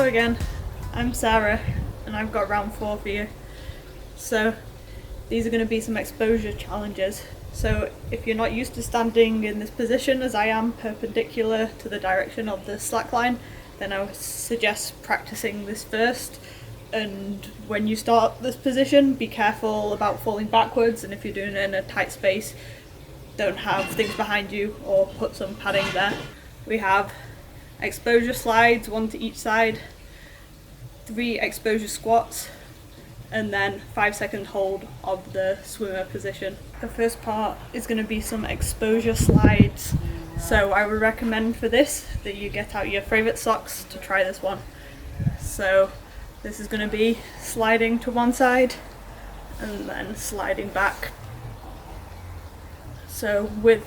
again, I'm Sarah and I've got round 4 for you. So these are going to be some exposure challenges. So if you're not used to standing in this position as I am, perpendicular to the direction of the slackline, then I would suggest practicing this first. And when you start this position, be careful about falling backwards, and if you're doing it in a tight space, don't have things behind you or put some padding there. We have exposure slides, 1 to each side, 3 exposure squats, and then 5-second hold of the swimmer position. The first part is going to be some exposure slides. So I would recommend for this that you get out your favourite socks to try this one. So this is going to be sliding to one side and then sliding back. So with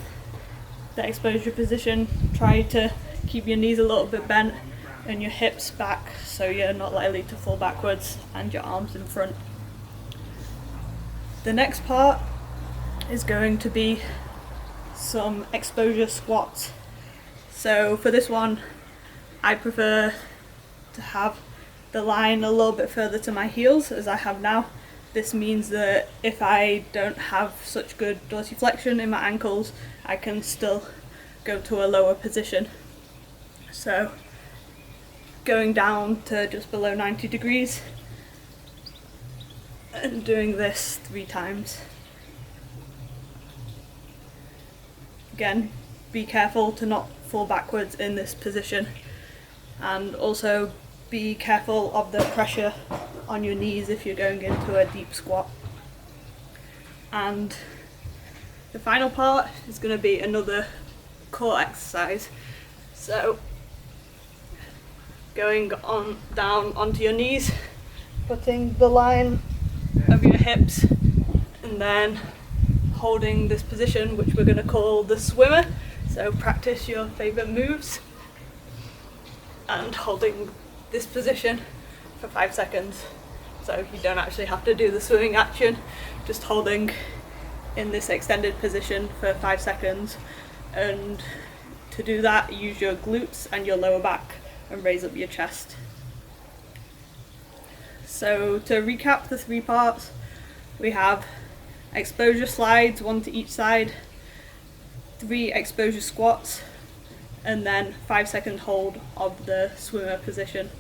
the exposure position, try to keep your knees a little bit bent and your hips back so you're not likely to fall backwards, and your arms in front. The next part is going to be some exposure squats. So for this one, I prefer to have the line a little bit further to my heels as I have now. This means that if I don't have such good dorsiflexion in my ankles, I can still go to a lower position. So going down to just below 90 degrees and doing this 3 times. Again, be careful to not fall backwards in this position, and also be careful of the pressure on your knees if you're going into a deep squat. And the final part is going to be another core exercise. So going on down onto your knees, putting the line of your hips, and then holding this position, which we're going to call the swimmer. So practice your favourite moves and holding this position for 5 seconds. So you don't actually have to do the swimming action, just holding in this extended position for 5 seconds. And to do that, use your glutes and your lower back and raise up your chest. So to recap the 3 parts, we have exposure slides, 1 to each side, 3 exposure squats, and then 5-second hold of the swimmer position.